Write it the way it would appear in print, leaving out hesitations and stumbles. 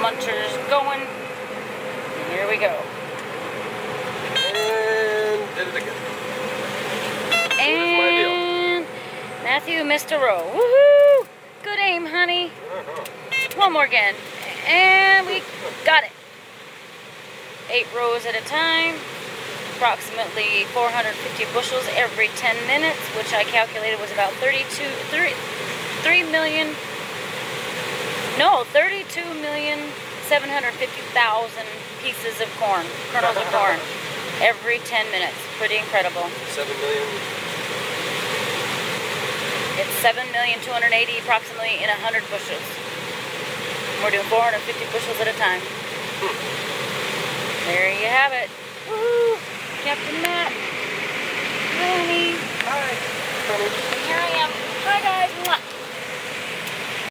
munchers going. Here we go. And did it again. And Matthew missed a row. Woohoo! Good aim, honey. One more again. And we got it. 8 rows at a time. Approximately 450 bushels every 10 minutes, which I calculated was about 32,750,000 pieces of corn, kernels of corn, every 10 minutes. Pretty incredible. 7 million. It's 7,280,000 approximately in 100 bushels. We're doing 450 bushels at a time. There you have it. Woo! Captain Matt. Hi, honey. Hi, honey. Here I am.